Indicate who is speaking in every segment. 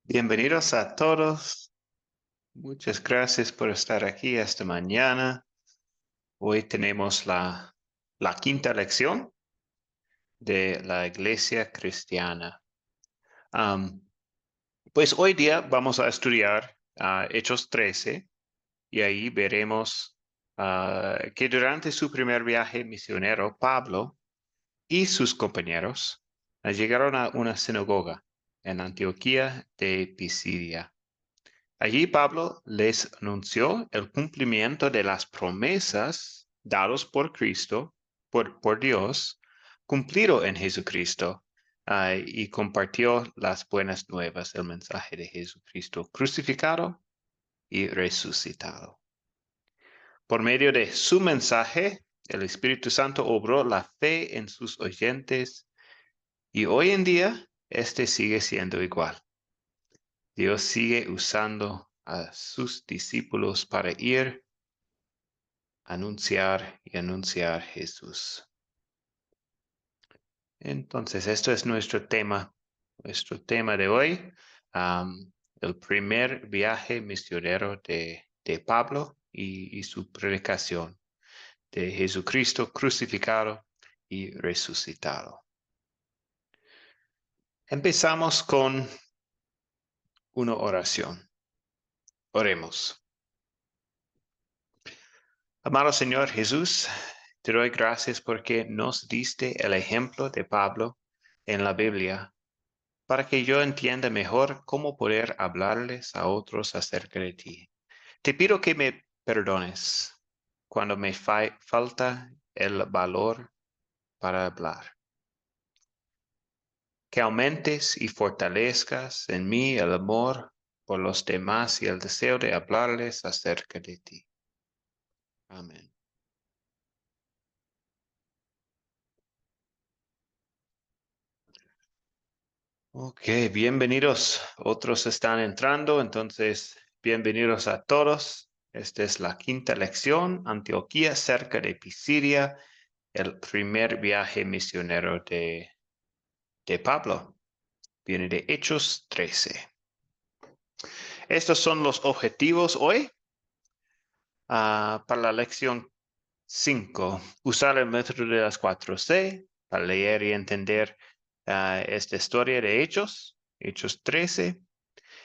Speaker 1: Bienvenidos a todos. Muchas gracias por estar aquí esta mañana. Hoy tenemos la quinta lección de la Iglesia Cristiana. Am, pues hoy día vamos a estudiar Hechos 13 y ahí veremos que durante su primer viaje misionero, Pablo y sus compañeros llegaron a una sinagoga en Antioquía de Pisidia. Allí Pablo les anunció el cumplimiento de las promesas dadas por Cristo, por Dios, cumplido en Jesucristo, y compartió las buenas nuevas, el mensaje de Jesucristo crucificado y resucitado. Por medio de su mensaje, el Espíritu Santo obró la fe en sus oyentes y hoy en día este sigue siendo igual. Dios sigue usando a sus discípulos para ir, anunciar y anunciar Jesús. Entonces, esto es nuestro tema de hoy, el primer viaje misionero de Pablo y su predicación de Jesucristo crucificado y resucitado. Empezamos con una oración. Oremos. Amado Señor Jesús, te doy gracias porque nos diste el ejemplo de Pablo en la Biblia para que yo entienda mejor cómo poder hablarles a otros acerca de ti. Te pido que me perdones cuando me falta el valor para hablar. Que aumentes y fortalezcas en mí el amor por los demás y el deseo de hablarles acerca de ti. Amén. Ok, bienvenidos. Otros están entrando, entonces bienvenidos a todos. Esta es la quinta lección, Antioquía cerca de Pisidia, el primer viaje misionero de Pablo. Viene de Hechos 13. Estos son los objetivos hoy para la lección 5. Usar el método de las 4C para leer y entender esta historia de Hechos 13.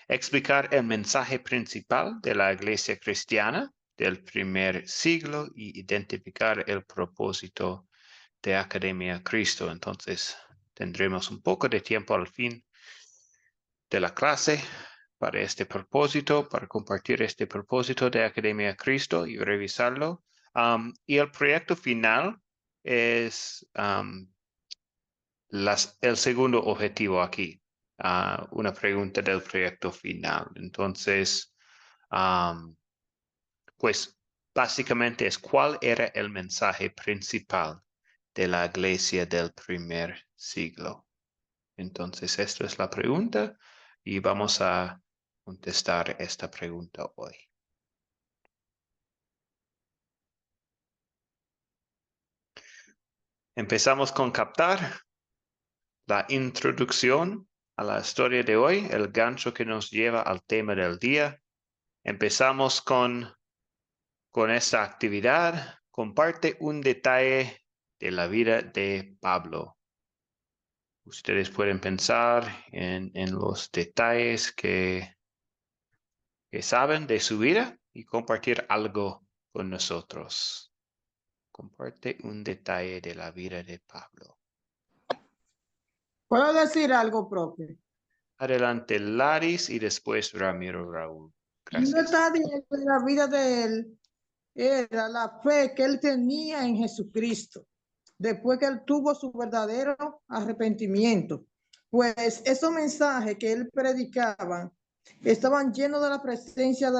Speaker 1: Explicar el mensaje principal de la iglesia cristiana del primer siglo y identificar el propósito de Academia Cristo. Entonces, tendremos un poco de tiempo al fin de la clase para este propósito, para compartir este propósito de Academia Cristo y revisarlo. Y el proyecto final es el segundo objetivo aquí. Una pregunta del proyecto final. Entonces, pues básicamente es cuál era el mensaje principal de la iglesia del primer siglo. Entonces, esto es la pregunta y vamos a contestar esta pregunta hoy. Empezamos con captar la introducción a la historia de hoy, el gancho que nos lleva al tema del día. Empezamos con esta actividad. Comparte un detalle de la vida de Pablo. Ustedes pueden pensar en los detalles que saben de su vida y compartir algo con nosotros. Comparte un detalle de la vida de Pablo.
Speaker 2: ¿Puedo decir algo propio?
Speaker 1: Adelante, Laris, y después Ramiro Raúl.
Speaker 2: Un
Speaker 1: Gracias.
Speaker 2: detalle de la vida de él era la fe que él tenía en Jesucristo, después que él tuvo su verdadero arrepentimiento. Pues esos mensajes que él predicaba estaban llenos de la presencia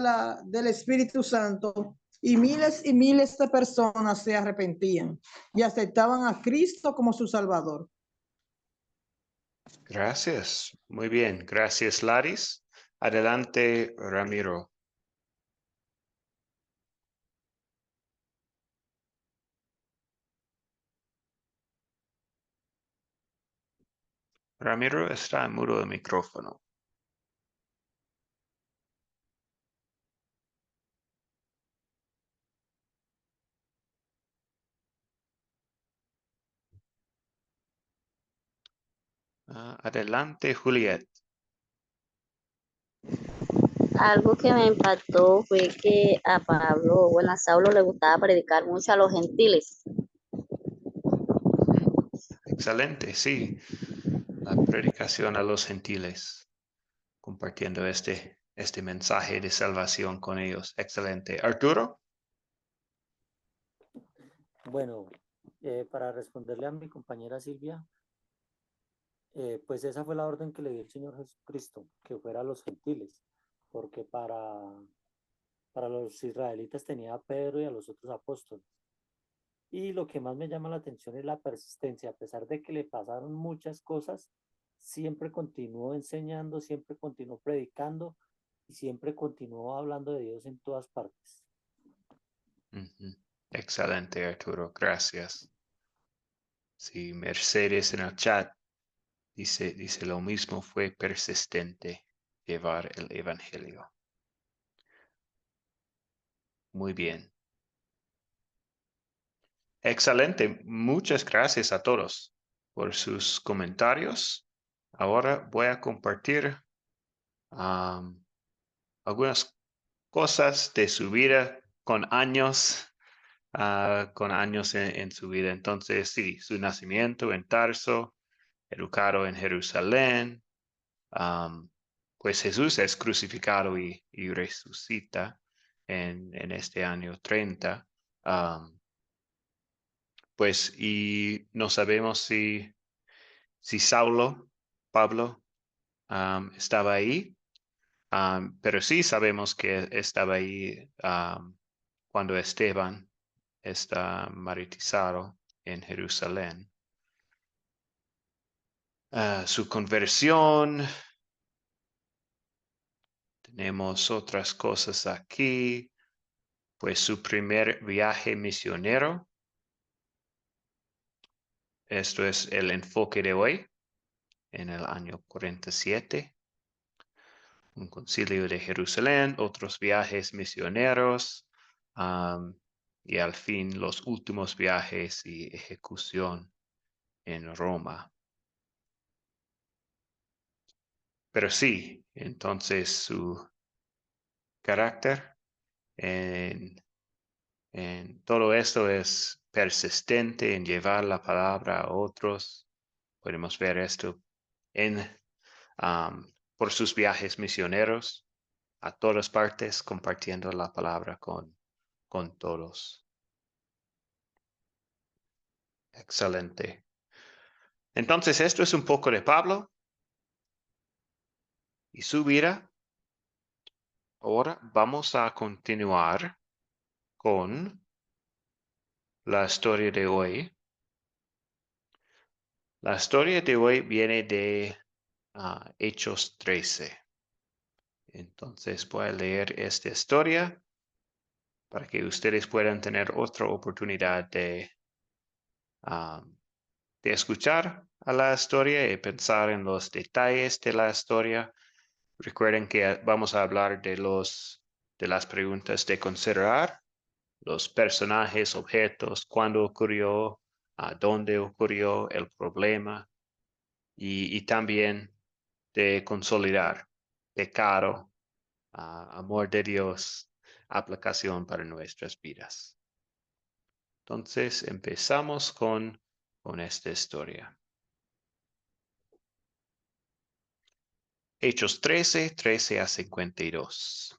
Speaker 2: del Espíritu Santo y miles de personas se arrepentían y aceptaban a Cristo como su Salvador.
Speaker 1: Gracias. Muy bien. Gracias, Laris. Adelante, Ramiro. Ramiro está en mudo de micrófono. Adelante, Juliet.
Speaker 3: Algo que me impactó fue que a Pablo, bueno, a Saulo le gustaba predicar mucho a los gentiles.
Speaker 1: Excelente, sí. La predicación a los gentiles, compartiendo este mensaje de salvación con ellos. Excelente. Arturo.
Speaker 4: Bueno, para responderle a mi compañera Silvia, pues esa fue la orden que le dio el Señor Jesucristo, que fuera a los gentiles, porque para los israelitas tenía a Pedro y a los otros apóstoles. Y lo que más me llama la atención es la persistencia, a pesar de que le pasaron muchas cosas, siempre continuó enseñando, siempre continuó predicando y siempre continuó hablando de Dios en todas partes.
Speaker 1: Excelente, Arturo. Gracias. Sí, Mercedes en el chat dice lo mismo, fue persistente llevar el evangelio. Muy bien. Excelente. Muchas gracias a todos por sus comentarios. Ahora voy a compartir algunas cosas de su vida con años en su vida. Entonces, sí, su nacimiento en Tarso, educado en Jerusalén. Pues Jesús es crucificado y resucita en este año 30. Pues, y no sabemos si Pablo, estaba ahí, pero sí sabemos que estaba ahí cuando Esteban está martirizado en Jerusalén. Su conversión. Tenemos otras cosas aquí. Pues su primer viaje misionero. Esto es el enfoque de hoy, en el año 47. Un concilio de Jerusalén, otros viajes misioneros, y al fin los últimos viajes y ejecución en Roma. Pero sí, entonces su carácter en todo esto es persistente en llevar la palabra a otros. Podemos ver esto por sus viajes misioneros a todas partes, compartiendo la palabra con todos. Excelente. Entonces, esto es un poco de Pablo y su vida. Ahora vamos a continuar con la historia de hoy. La historia de hoy viene de Hechos 13. Entonces voy a leer esta historia para que ustedes puedan tener otra oportunidad de escuchar a la historia y pensar en los detalles de la historia. Recuerden que vamos a hablar de las preguntas de considerar, los personajes, objetos, cuándo ocurrió, dónde ocurrió el problema y también de consolidar pecado, amor de Dios, aplicación para nuestras vidas. Entonces empezamos con esta historia. Hechos 13, 13 a 52.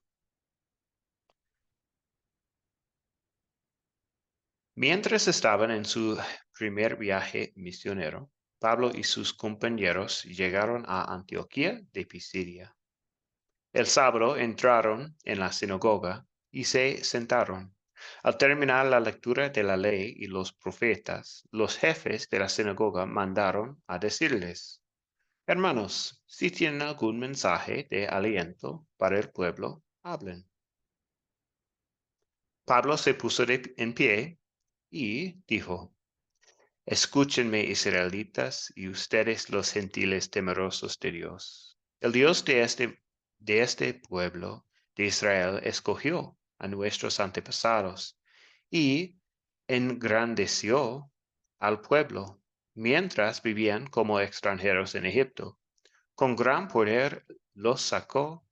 Speaker 1: Mientras estaban en su primer viaje misionero, Pablo y sus compañeros llegaron a Antioquía de Pisidia. El sábado entraron en la sinagoga y se sentaron. Al terminar la lectura de la ley y los profetas, los jefes de la sinagoga mandaron a decirles: Hermanos, si tienen algún mensaje de aliento para el pueblo, hablen. Pablo se puso en pie y dijo: Escúchenme, israelitas, y ustedes los gentiles temerosos de Dios. El Dios de este pueblo de Israel escogió a nuestros antepasados y engrandeció al pueblo, mientras vivían como extranjeros en Egipto. Con gran poder los sacó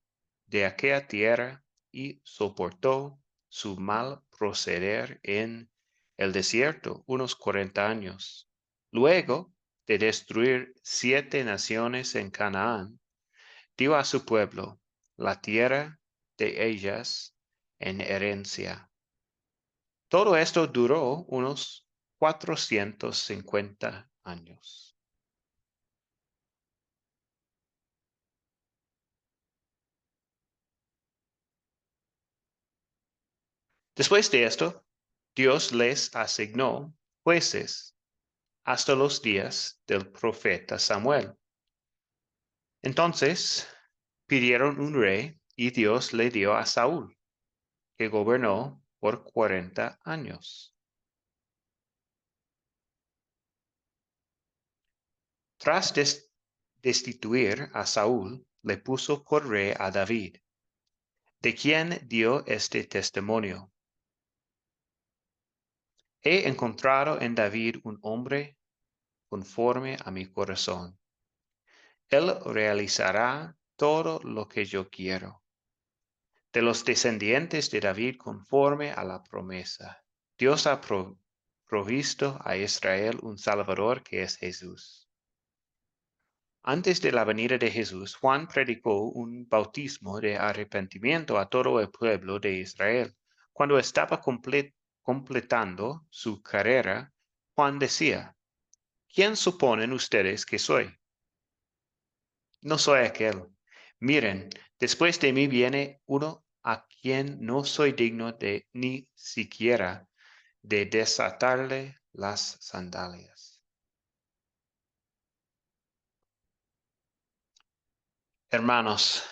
Speaker 1: de aquella tierra y soportó su mal proceder en el desierto unos 40 años. Luego de destruir 7 naciones en Canaán, dio a su pueblo la tierra de ellas en herencia. Todo esto duró unos 450 años. Después de esto, Dios les asignó jueces hasta los días del profeta Samuel. Entonces pidieron un rey y Dios le dio a Saúl, que gobernó por 40 años. Tras destituir a Saúl, le puso por rey a David, de quien dio este testimonio. He encontrado en David un hombre conforme a mi corazón. Él realizará todo lo que yo quiero. De los descendientes de David conforme a la promesa, Dios ha provisto a Israel un Salvador que es Jesús. Antes de la venida de Jesús, Juan predicó un bautismo de arrepentimiento a todo el pueblo de Israel. Cuando estaba completando su carrera, Juan decía, ¿quién suponen ustedes que soy? No soy aquel. Miren, después de mí viene uno a quien no soy digno de ni siquiera de desatarle las sandalias. Hermanos,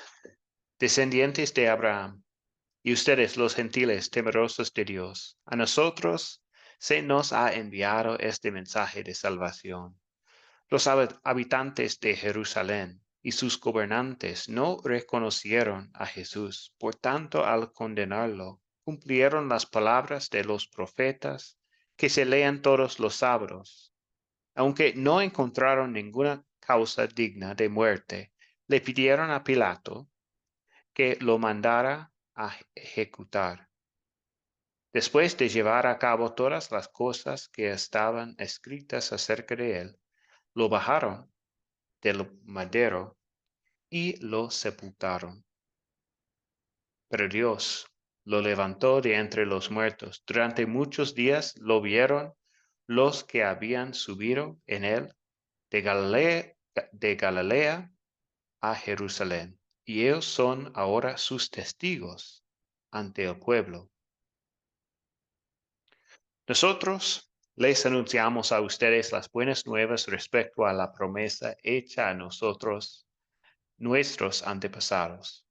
Speaker 1: descendientes de Abraham, y ustedes los gentiles temerosos de Dios, a nosotros se nos ha enviado este mensaje de salvación. Los habitantes de Jerusalén y sus gobernantes no reconocieron a Jesús, por tanto, al condenarlo, cumplieron las palabras de los profetas que se lean todos los sábados. Aunque no encontraron ninguna causa digna de muerte, le pidieron a Pilato que lo mandara a ejecutar. Después de llevar a cabo todas las cosas que estaban escritas acerca de él, lo bajaron del madero y lo sepultaron. Pero Dios lo levantó de entre los muertos. Durante muchos días lo vieron los que habían subido en él de Galilea a Jerusalén, y ellos son ahora sus testigos ante el pueblo. Nosotros les anunciamos a ustedes las buenas nuevas respecto a la promesa hecha a nosotros, nuestros antepasados.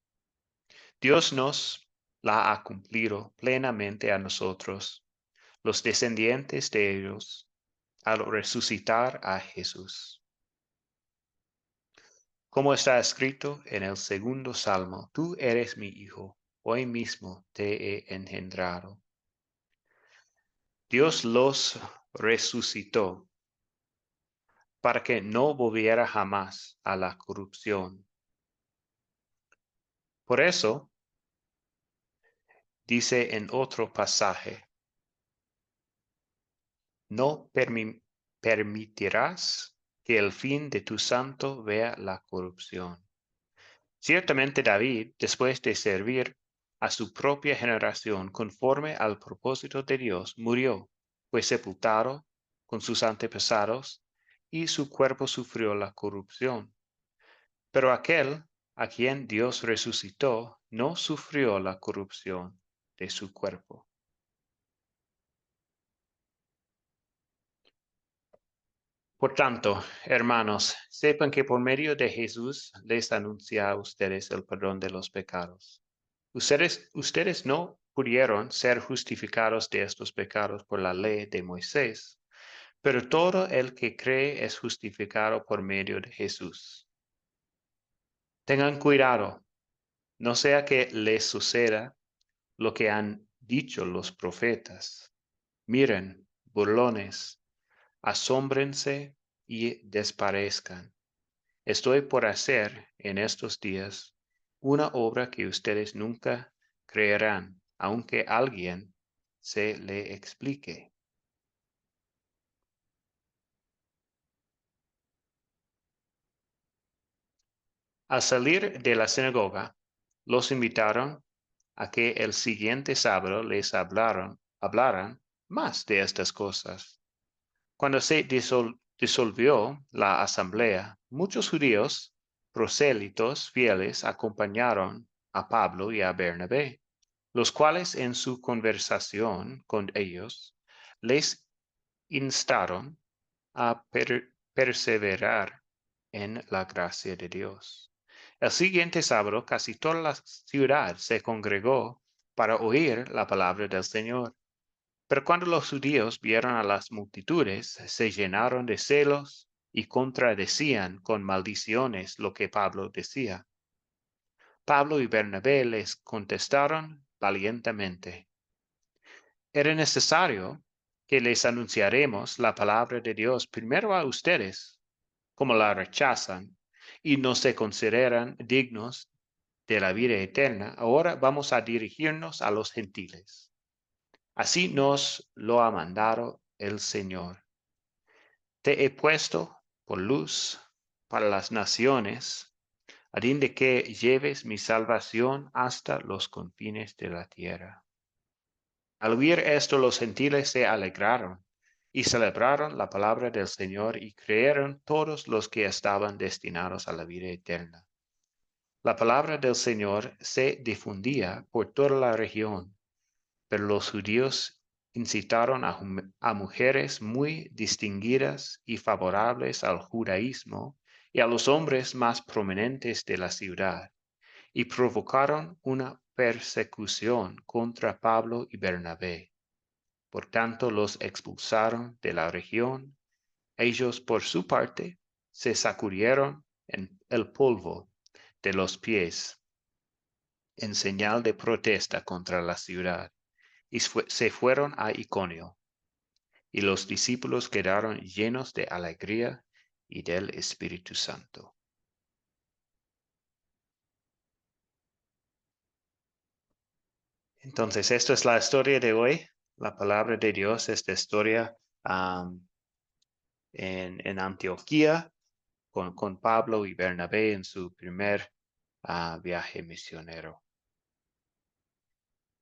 Speaker 1: Dios nos la ha cumplido plenamente a nosotros, los descendientes de ellos, al resucitar a Jesús. Como está escrito en el segundo salmo, tú eres mi hijo, hoy mismo te he engendrado. Dios los resucitó para que no volviera jamás a la corrupción. Por eso, dice en otro pasaje, no permitirás que el fin de tu santo vea la corrupción. Ciertamente David, después de servir a su propia generación conforme al propósito de Dios, murió, fue sepultado con sus antepasados, y su cuerpo sufrió la corrupción. Pero aquel a quien Dios resucitó no sufrió la corrupción de su cuerpo. Por tanto, hermanos, sepan que por medio de Jesús les anuncia a ustedes el perdón de los pecados. Ustedes no pudieron ser justificados de estos pecados por la ley de Moisés, pero todo el que cree es justificado por medio de Jesús. Tengan cuidado, no sea que les suceda lo que han dicho los profetas. Miren, burlones, asómbrense y desaparezcan. Estoy por hacer en estos días una obra que ustedes nunca creerán, aunque alguien se le explique. Al salir de la sinagoga, los invitaron a que el siguiente sábado les hablaran más de estas cosas. Cuando se disolvió la asamblea, muchos judíos prosélitos fieles acompañaron a Pablo y a Bernabé, los cuales en su conversación con ellos les instaron a perseverar en la gracia de Dios. El siguiente sábado casi toda la ciudad se congregó para oír la palabra del Señor. Pero cuando los judíos vieron a las multitudes, se llenaron de celos y contradecían con maldiciones lo que Pablo decía. Pablo y Bernabé les contestaron valientemente: era necesario que les anunciaremos la palabra de Dios primero a ustedes. Como la rechazan y no se consideran dignos de la vida eterna, ahora vamos a dirigirnos a los gentiles. Así nos lo ha mandado el Señor. Te he puesto por luz para las naciones, a fin de que lleves mi salvación hasta los confines de la tierra. Al oír esto, los gentiles se alegraron y celebraron la palabra del Señor y creyeron todos los que estaban destinados a la vida eterna. La palabra del Señor se difundía por toda la región, pero los judíos incitaron a mujeres muy distinguidas y favorables al judaísmo y a los hombres más prominentes de la ciudad, y provocaron una persecución contra Pablo y Bernabé. Por tanto, los expulsaron de la región. Ellos, por su parte, se sacudieron en el polvo de los pies en señal de protesta contra la ciudad, y se fueron a Iconio. Y los discípulos quedaron llenos de alegría y del Espíritu Santo. Entonces, esto es la historia de hoy. La palabra de Dios, esta historia en Antioquía, con Pablo y Bernabé en su primer viaje misionero.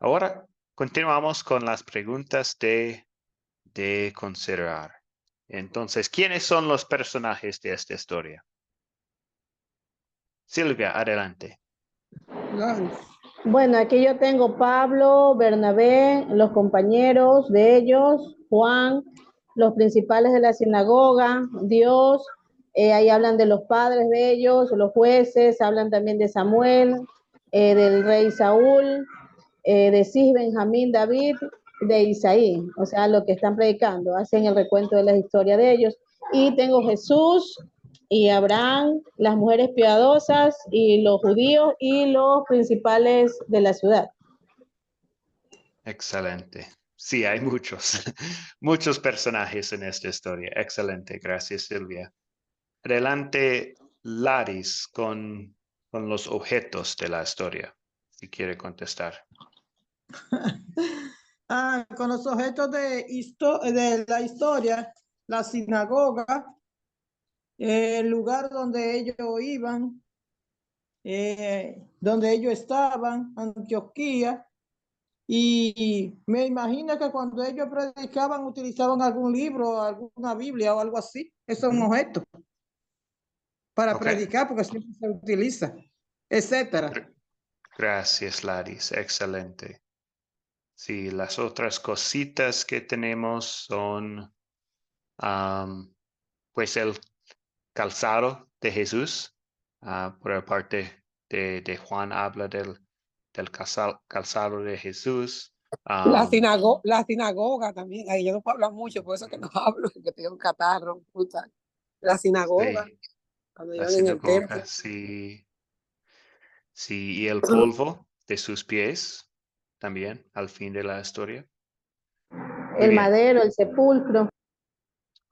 Speaker 1: Ahora continuamos con las preguntas de considerar. Entonces, ¿quiénes son los personajes de esta historia? Silvia, adelante.
Speaker 2: Claro.
Speaker 5: Bueno, aquí yo tengo Pablo, Bernabé, los compañeros de ellos, Juan, los principales de la sinagoga, Dios, ahí hablan de los padres de ellos, los jueces, hablan también de Samuel, del rey Saúl, de Cis, Benjamín, David, de Isaí, o sea, lo que están predicando, hacen el recuento de la historia de ellos. Y tengo Jesús y Abraham, las mujeres piadosas y los judíos y los principales de la ciudad.
Speaker 1: Excelente. Sí, hay muchos, muchos personajes en esta historia. Excelente, gracias Silvia. Adelante, Laris, con los objetos de la historia, si quiere contestar.
Speaker 2: Con los objetos de la historia, la sinagoga, el lugar donde ellos iban, donde ellos estaban, Antioquía, y me imagino que cuando ellos predicaban utilizaban algún libro, alguna Biblia o algo así. Eso es un objeto para predicar, porque siempre se utiliza, etcétera.
Speaker 1: Gracias, Laris. Excelente. Sí, las otras cositas que tenemos son, pues, el calzado de Jesús. Por la parte de Juan habla del calzado de Jesús.
Speaker 6: La sinagoga también. Ay, yo no puedo hablar mucho, por eso que no hablo, que tengo un catarro. Puta. La sinagoga,
Speaker 1: Sí,
Speaker 6: cuando
Speaker 1: la
Speaker 6: iban en el templo.
Speaker 1: sinagoga, sí. Sí, y el polvo de sus pies también al fin de la historia. Muy
Speaker 5: El
Speaker 1: bien.
Speaker 5: madero, el sepulcro.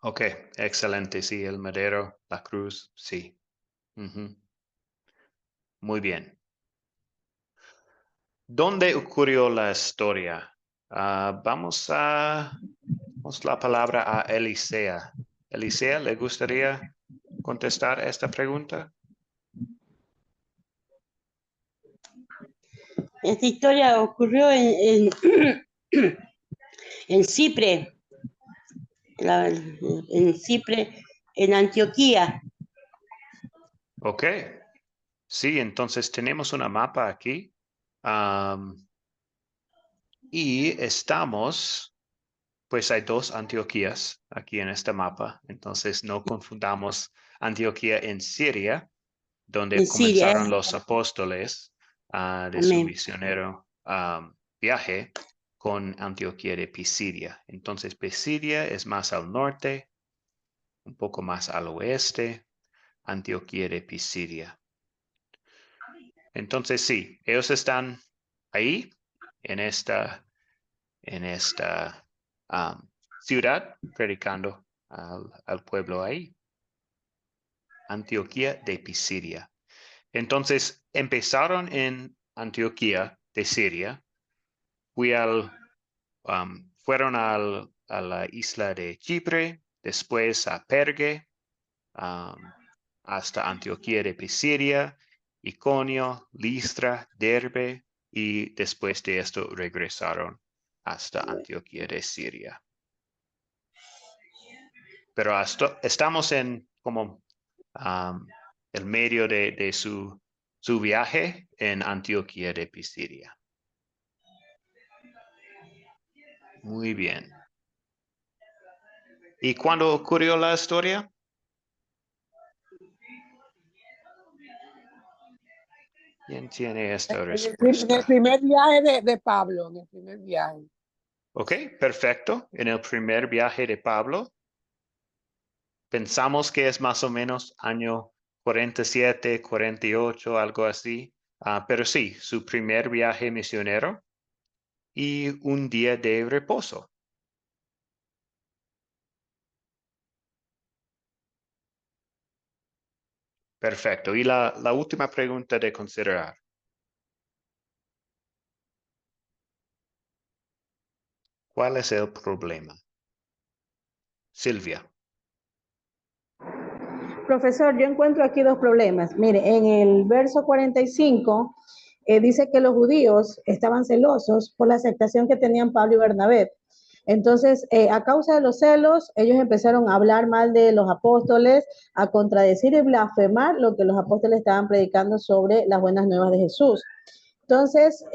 Speaker 1: Ok, excelente. Sí, el madero, la cruz, sí. Ujú. Muy bien. ¿Dónde ocurrió la historia? Vamos la palabra a Elisea. Elisea, ¿le gustaría contestar esta pregunta?
Speaker 7: Esta historia ocurrió en Chipre, en Chipre, en Antioquía.
Speaker 1: Ok. Sí, entonces tenemos una mapa aquí. Y estamos, pues hay dos Antioquías aquí en este mapa. Entonces no confundamos Antioquía en Siria, donde
Speaker 7: En Siria.
Speaker 1: comenzaron los apóstoles de su
Speaker 7: Amén.
Speaker 1: misionero viaje con Antioquía de Pisidia. Entonces Pisidia es más al norte, un poco más al oeste, Antioquía de Pisidia. Entonces sí, ellos están ahí, en esta ciudad, predicando al pueblo ahí. Antioquía de Pisidia. Entonces empezaron en Antioquía de Siria, fueron a la isla de Chipre, después a Perge, hasta Antioquía de Pisidia, Iconio, Listra, Derbe, y después de esto regresaron hasta Antioquía de Siria. Pero estamos en como el medio de su viaje en Antioquía de Pisidia. Muy bien. ¿Y cuándo ocurrió la historia? ¿Quién tiene esta
Speaker 6: En el
Speaker 1: respuesta?
Speaker 6: primer viaje de Pablo, en el primer viaje.
Speaker 1: Ok, perfecto. En el primer viaje de Pablo, pensamos que es más o menos año 47, 48, algo así. Pero sí, su primer viaje misionero y un día de reposo. Perfecto. Y la última pregunta de considerar. ¿Cuál es el problema? Silvia.
Speaker 5: Profesor, yo encuentro aquí dos problemas. Mire, en el verso 45 dice que los judíos estaban celosos por la aceptación que tenían Pablo y Bernabé. Entonces, a causa de los celos, ellos empezaron a hablar mal de los apóstoles, a contradecir y blasfemar lo que los apóstoles estaban predicando sobre las buenas nuevas de Jesús. Entonces,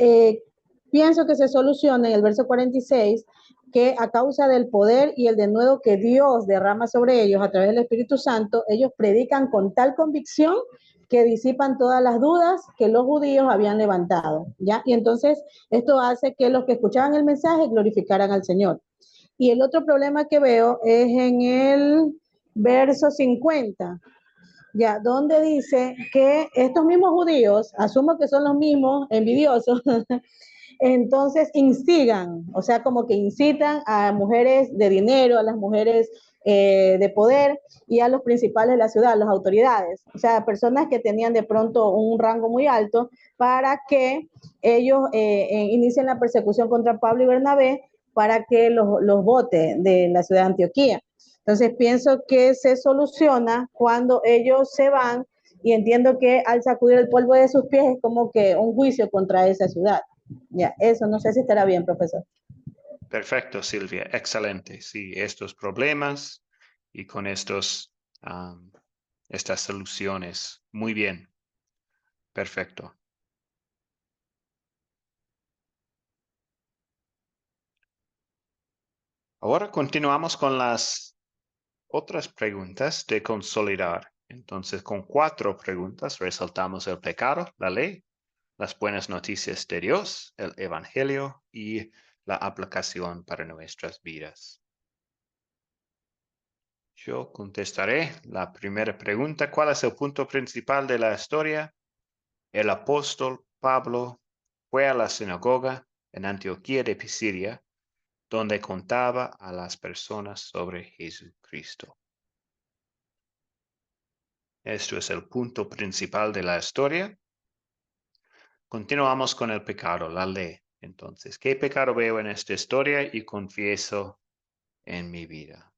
Speaker 5: pienso que se soluciona en el verso 46 que a causa del poder y el denuedo que Dios derrama sobre ellos a través del Espíritu Santo, ellos predican con tal convicción que disipan todas las dudas que los judíos habían levantado, ¿ya? Y entonces esto hace que los que escuchaban el mensaje glorificaran al Señor. Y el otro problema que veo es en el verso 50, ya, donde dice que estos mismos judíos, asumo que son los mismos envidiosos, entonces instigan, o sea, como que incitan a mujeres de dinero, a las mujeres de poder y a los principales de la ciudad, a las autoridades, o sea, personas que tenían de pronto un rango muy alto para que ellos inicien la persecución contra Pablo y Bernabé para que los vote de la ciudad de Antioquía. Entonces pienso que se soluciona cuando ellos se van y entiendo que al sacudir el polvo de sus pies es como que un juicio contra esa ciudad. Ya, eso no sé si estará bien, profesor.
Speaker 1: Perfecto, Silvia. Excelente. Sí, estos problemas y con estas soluciones. Muy bien. Perfecto. Ahora continuamos con las otras preguntas de consolidar. Entonces, con 4 preguntas resaltamos el pecado, la ley, las buenas noticias de Dios, el evangelio y la aplicación para nuestras vidas. Yo contestaré la primera pregunta. ¿Cuál es el punto principal de la historia? El apóstol Pablo fue a la sinagoga en Antioquía de Pisidia donde contaba a las personas sobre Jesucristo. Esto es el punto principal de la historia. Continuamos con el pecado, la ley. Entonces, ¿qué pecado veo en esta historia y confieso en mi vida?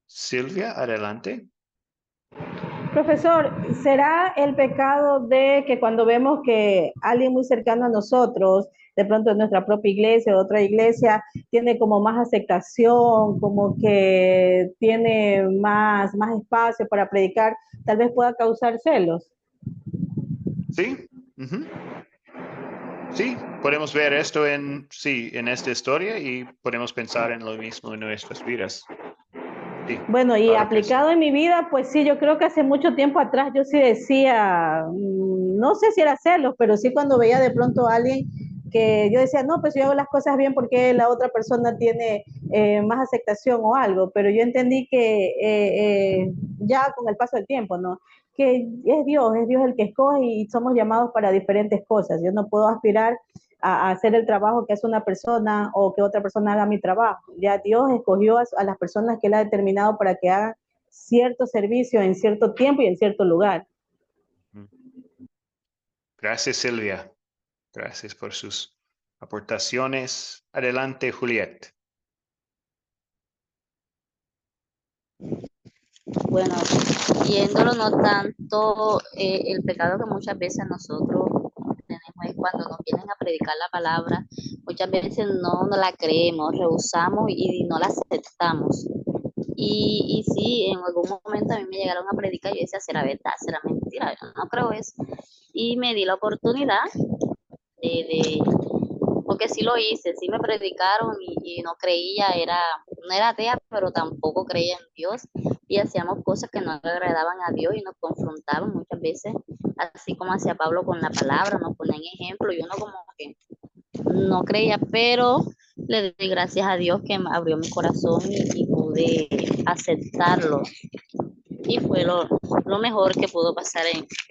Speaker 1: Silvia, adelante.
Speaker 5: Profesor, ¿será el pecado de que cuando vemos que alguien muy cercano a nosotros, de pronto en nuestra propia iglesia o otra iglesia, tiene como más aceptación, como que tiene más espacio para predicar, tal vez pueda causar celos?
Speaker 1: Sí. Ujú. Sí, podemos ver esto en esta historia y podemos pensar en lo mismo en nuestras vidas. Sí,
Speaker 5: Bueno, y
Speaker 1: claro que sí.
Speaker 5: aplicado en mi vida, pues sí, yo creo que hace mucho tiempo atrás yo sí decía, no sé si era celos, pero sí cuando veía de pronto a alguien que yo decía, no, pues yo hago las cosas bien porque la otra persona tiene más aceptación o algo, pero yo entendí que ya con el paso del tiempo, ¿no? Que es Dios el que escoge y somos llamados para diferentes cosas. Yo no puedo aspirar a hacer el trabajo que hace una persona o que otra persona haga mi trabajo. Ya Dios escogió a las personas que Él ha determinado para que hagan cierto servicio en cierto tiempo y en cierto lugar.
Speaker 1: Gracias, Silvia. Gracias por sus aportaciones. Adelante, Juliet.
Speaker 3: Bueno, viéndolo no tanto el pecado que muchas veces nosotros tenemos es cuando nos vienen a predicar la palabra, muchas veces no la creemos, rehusamos y no la aceptamos. Y sí, en algún momento a mí me llegaron a predicar y yo decía, ¿será verdad? ¿Será mentira? Yo no creo eso. Y me di la oportunidad de porque sí lo hice, sí me predicaron y no creía, no era atea, pero tampoco creía en Dios y hacíamos cosas que no le agradaban a Dios y nos confrontaban muchas veces, así como hacía Pablo con la palabra, nos ponían ejemplo y uno como que no creía, pero le doy gracias a Dios que me abrió mi corazón y pude aceptarlo y fue lo mejor que pudo pasar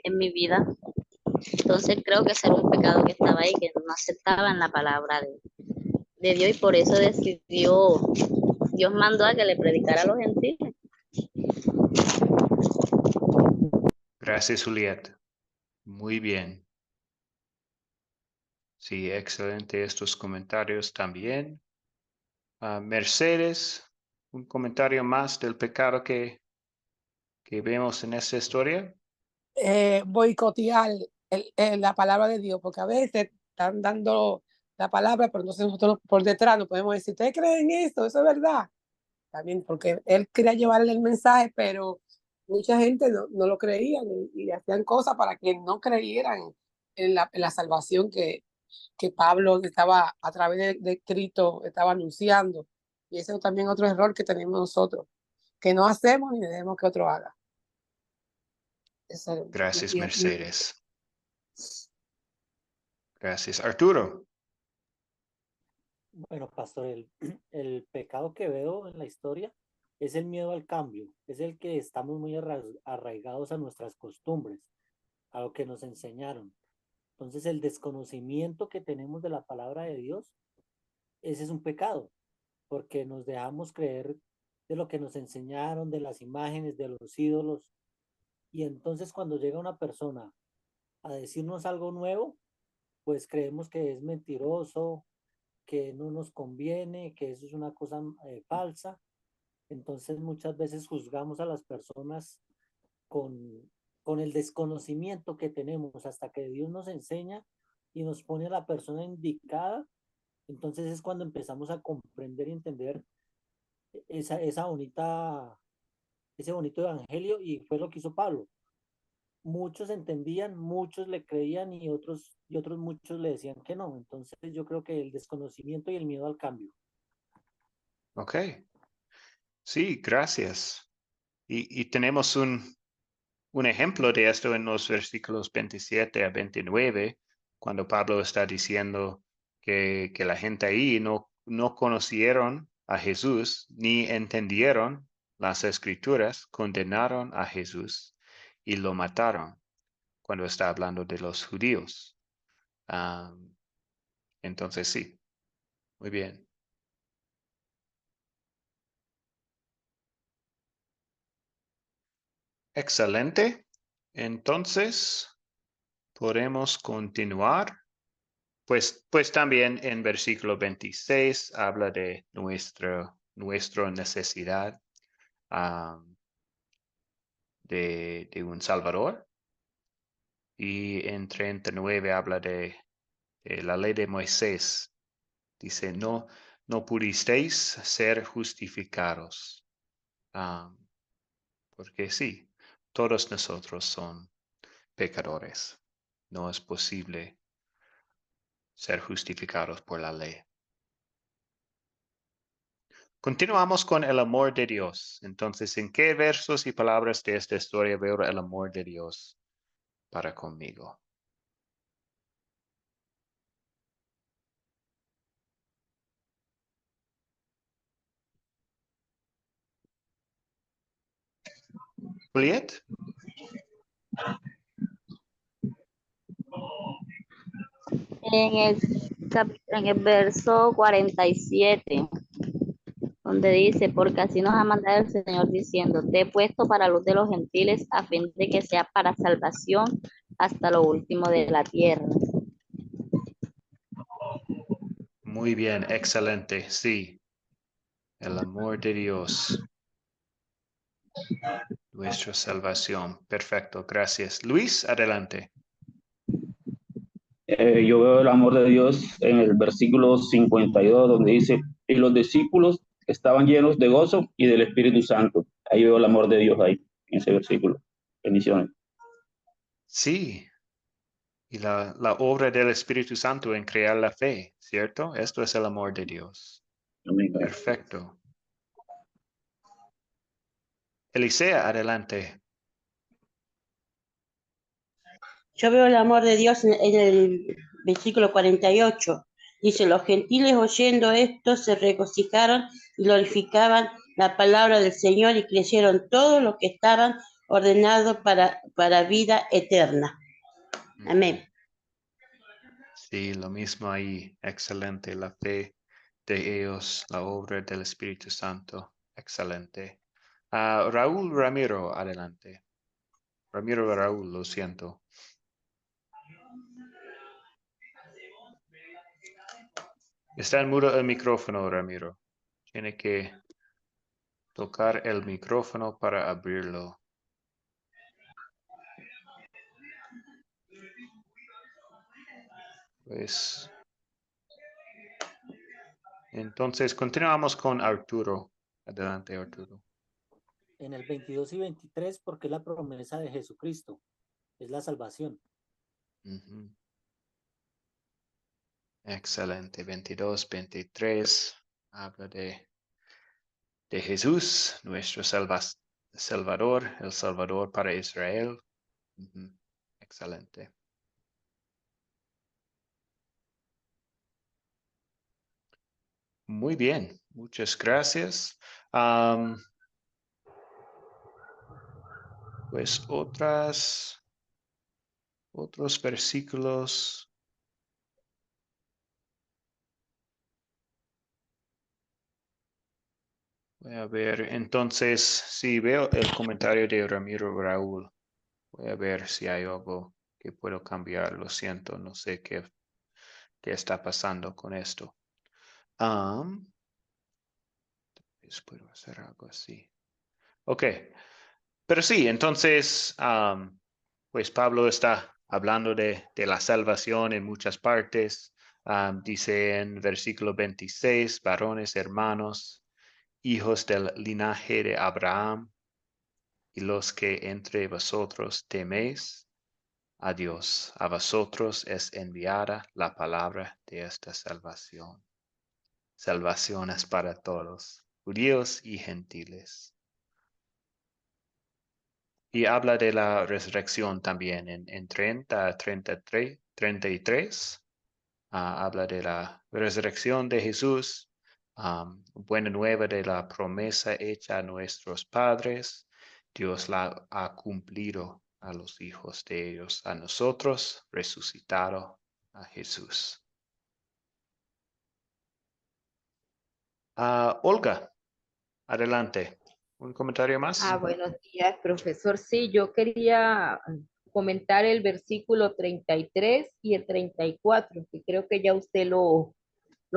Speaker 3: en mi vida. Entonces creo que ese era un pecado que estaba ahí, que no aceptaban la palabra de Dios y por eso Dios mandó a que le predicara a los gentiles.
Speaker 1: Gracias, Juliet. Muy bien. Sí, excelente estos comentarios también. Mercedes, un comentario más del pecado que vemos en esta historia.
Speaker 6: Boicotear la palabra de Dios, porque a veces están dando la palabra, pero entonces nosotros por detrás no podemos decir, ¿ustedes creen esto? Eso es verdad. También porque él quería llevarle el mensaje, pero mucha gente no lo creía y hacían cosas para que no creyeran en la salvación que Pablo estaba a través de Cristo estaba anunciando. Y ese es también otro error que tenemos nosotros, que no hacemos ni dejemos que otro haga.
Speaker 1: Gracias, Mercedes. Gracias, Arturo.
Speaker 4: Bueno, pastor, el pecado que veo en la historia es el miedo al cambio, es el que estamos muy arraigados a nuestras costumbres, a lo que nos enseñaron. Entonces, el desconocimiento que tenemos de la palabra de Dios, ese es un pecado, porque nos dejamos creer de lo que nos enseñaron, de las imágenes, de los ídolos. Y entonces cuando llega una persona a decirnos algo nuevo, pues creemos que es mentiroso, que no nos conviene, que eso es una cosa falsa. Entonces muchas veces juzgamos a las personas con el desconocimiento que tenemos hasta que Dios nos enseña y nos pone a la persona indicada. Entonces es cuando empezamos a comprender y entender esa ese bonito evangelio y fue lo que hizo Pablo. Muchos entendían, muchos le creían y otros muchos le decían que no. Entonces yo creo que el desconocimiento y el miedo al cambio.
Speaker 1: Ok. Sí, gracias. Y tenemos un ejemplo de esto en los versículos 27 a 29, cuando Pablo está diciendo que la gente ahí no conocieron a Jesús, ni entendieron las escrituras, condenaron a Jesús y lo mataron cuando está hablando de los judíos. Entonces sí, muy bien. Excelente. Entonces, podemos continuar. Pues también en versículo 26 habla de nuestra necesidad de un Salvador. Y en 39 habla de la ley de Moisés. Dice, no pudisteis ser justificados. Porque sí, todos nosotros son pecadores. No es posible ser justificados por la ley. Continuamos con el amor de Dios. Entonces, ¿en qué versos y palabras de esta historia veo el amor de Dios para conmigo? Juliet.
Speaker 3: En el verso 47, donde dice, porque así nos ha mandado el Señor diciendo, te he puesto para luz de los gentiles a fin de que sea para salvación hasta lo último de la tierra.
Speaker 1: Muy bien, excelente. Sí, el amor de Dios. Nuestra salvación. Perfecto, gracias. Luis, adelante.
Speaker 8: Yo veo el amor de Dios en el versículo 52, donde dice, y los discípulos estaban llenos de gozo y del Espíritu Santo. Ahí veo el amor de Dios ahí, en ese versículo. Bendiciones.
Speaker 1: Sí, y la obra del Espíritu Santo en crear la fe, ¿cierto? Esto es el amor de Dios.
Speaker 8: Amén.
Speaker 1: Perfecto. Elisea, adelante.
Speaker 7: Yo veo el amor de Dios en el versículo 48. Dice, los gentiles oyendo esto se regocijaron y glorificaban la palabra del Señor y creyeron todos los que estaban ordenados para vida eterna. Amén.
Speaker 1: Sí, lo mismo ahí. Excelente. La fe de ellos, la obra del Espíritu Santo. Excelente. Raúl Ramiro, adelante. Ramiro Raúl, lo siento. Está en mudo el micrófono, Ramiro. Tiene que tocar el micrófono para abrirlo. Pues entonces continuamos con Arturo. Adelante, Arturo.
Speaker 4: En el 22 y 23, porque es la promesa de Jesucristo, es la salvación.
Speaker 1: Excelente. 22, 23. Habla de Jesús, nuestro Salvador, el Salvador para Israel. Excelente. Muy bien, muchas gracias. Pues otros versículos. Voy a ver, entonces, sí, veo el comentario de Ramiro Raúl. Voy a ver si hay algo que puedo cambiar. Lo siento, no sé qué está pasando con esto. Puedo hacer algo así. Ok, pero sí, entonces, pues Pablo está hablando de la salvación en muchas partes. Dice en versículo 26, varones hermanos, hijos del linaje de Abraham, y los que entre vosotros teméis a Dios, a vosotros es enviada la palabra de esta salvación. Salvación es para todos, judíos y gentiles. Y habla de la resurrección también en 30 a 33. Habla de la resurrección de Jesús buena nueva de la promesa hecha a nuestros padres. Dios la ha cumplido a los hijos de ellos, a nosotros, resucitado a Jesús. Olga, adelante. ¿Un comentario más?
Speaker 9: Buenos días, profesor. Sí, yo quería comentar el versículo 33 y el 34, que creo que ya usted lo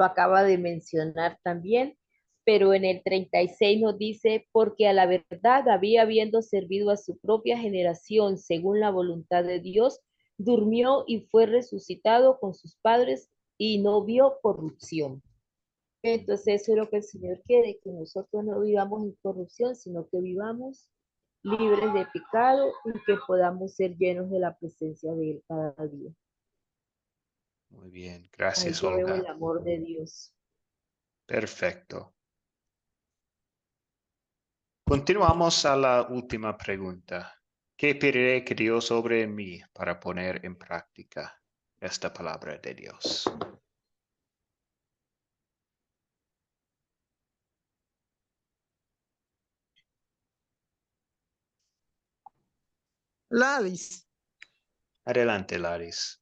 Speaker 9: acaba de mencionar también, pero en el 36 nos dice, porque a la verdad había habiendo servido a su propia generación según la voluntad de Dios, durmió y fue resucitado con sus padres y no vio corrupción. Entonces eso es lo que el Señor quiere, que nosotros no vivamos en corrupción, sino que vivamos libres de pecado y que podamos ser llenos de la presencia de Él cada día.
Speaker 1: Muy bien,
Speaker 9: Ahí
Speaker 1: gracias,
Speaker 9: yo veo el
Speaker 1: Olga.
Speaker 9: amor de Dios.
Speaker 1: Perfecto. Continuamos a la última pregunta. ¿Qué pediré que Dios obre en mí para poner en práctica esta palabra de Dios?
Speaker 2: Laris.
Speaker 1: Adelante, Laris.